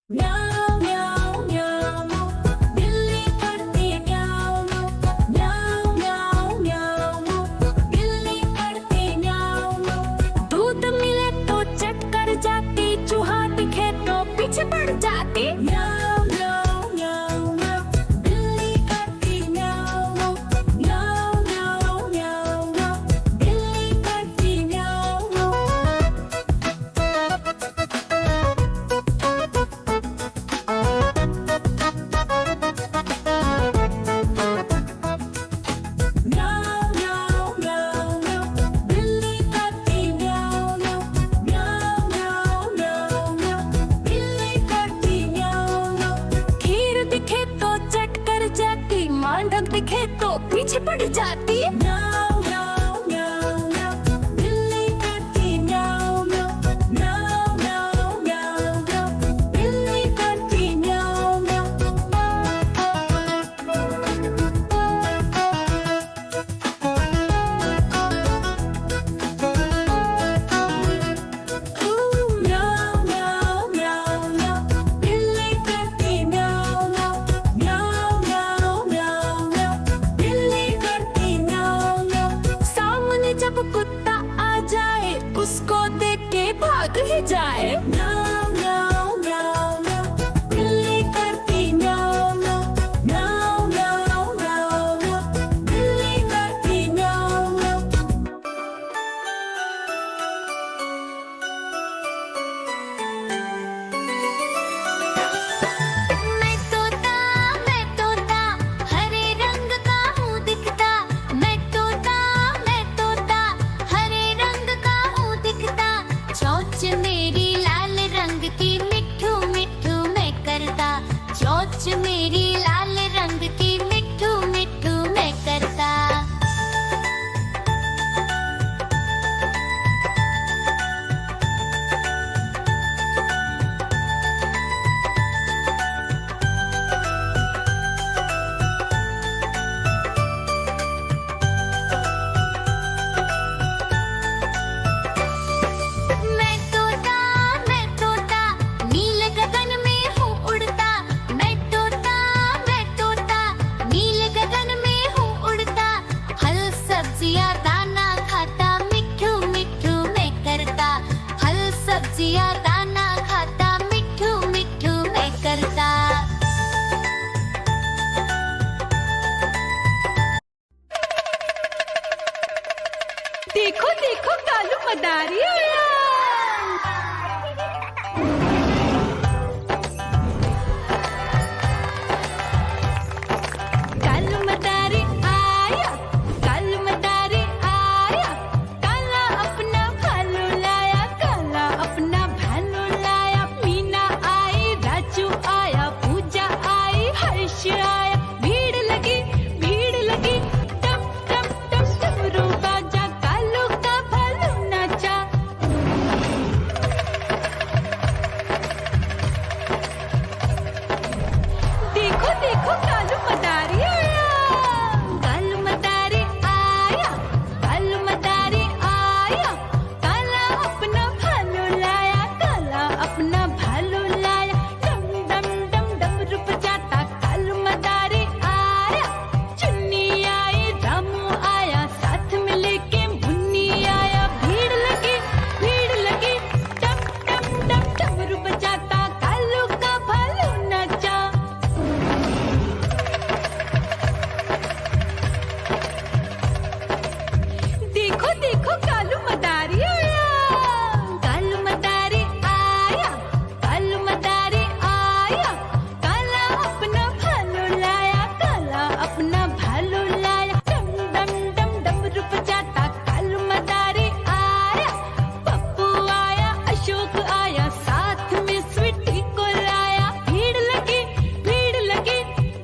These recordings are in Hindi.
म्याऊं म्याऊं म्याऊं बिल्ली करती म्याऊं म्याऊं म्याऊं म्याऊं बिल्ली करती म्याऊं। दूध मिले तो चट कर जाती, चूहा दिखे तो पीछे पड़ जाती। म्याऊं म्याऊं म्याऊं बिल्ली करती म्याऊं म्याऊं म्याऊं म्याऊं बिल्ली करती म्याऊं। म्याऊं म्याऊं म्याऊं बिल्ली करती म्याऊं म्याऊं म्याऊं म्याऊं बिल्ली करती म्याऊं। खीर दिखे तो चट कर जाती, मांडक दिखे तो पीछे पड़ जाती। म्याऊं म्याऊं म्याऊं बिल्ली करती म्याऊं म्याऊं म्याऊं म्याऊं बिल्ली करती म्याऊं। म्याऊं म्याऊं म्याऊं बिल्ली करती म्याऊं म्याऊं म्याऊं म्याऊं बिल्ली करती म्याऊं। सामने जब कुत्ता आ जाए, उसको देख के भाग ही जाए। म्याऊं म्याऊं म्याऊं बिल्ली करती म्याऊं म्याऊं म्याऊं म्याऊं बिल्ली करती म्याऊं। मैं तोता हरे रंग का हूँ दिखता। मैं तोता हरे रंग का हूँ दिखता। चोंच मेरी लाल रंग की, मिट्ठू मिट्ठू मैं करता। चोंच मेरी लाल रंग की, मिट्ठू मिट्ठू मैं करता। मैं तोता नील गगन में हूँ उड़ता। मैं तोता नील गगन में हूँ उड़ता। फल सब्जियाँ दाना खाता, मिट्ठू मिट्ठू मैं करता। फल सब्जियाँ दाना खाता, मिट्ठू मिट्ठू मैं करता। देखो देखो कालू मदारी आया। कालू मदारी आया, कालू मदारी आया। काला अपना भालू लाया, काला अपना भालू लाया। मीना आई, राजू आया, पूजा आई, हर्ष आया। भीड़ लगी टप टप टप डमरू बाजा, कालू का भालू नाचा। देखो देखो कालू मदारी आया। कालू मदारी आया, कालू मदारी आया। काला अपना भालू लाया, काला अपना भालू लाया। डम डम डम डमरू बजाता कालू मदारी आया। चुन्नी आई, रामू आया, साथ में लेके मुन्नी आया। भीड़ लगी टप टप टप डमरू बजाता कालू का भालू नाचा। देखो देखो कालू मदारी आया। कालू मदारी आया, कालू मदारी आया। काला अपना भालू लाया, काला अपना भालू लाया। डम डम डम डमरू बजाता कालू मदारी आया। पप्पू आया, अशोक आया, साथ में स्वीटी को लाया। भीड़ लगी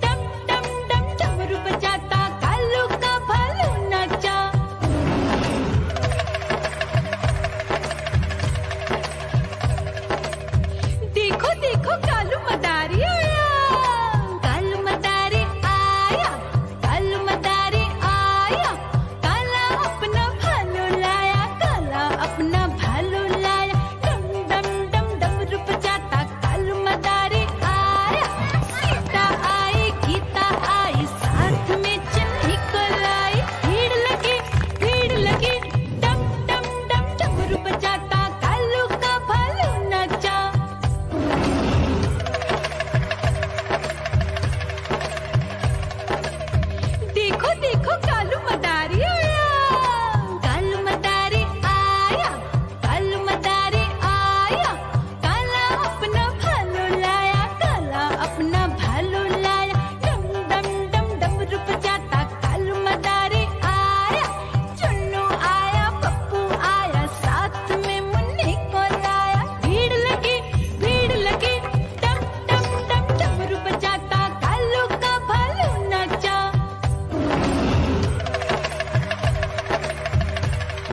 डम डम डम डमरू बजाता कालू का भालू नाचा। देखो देखो कालू मदारी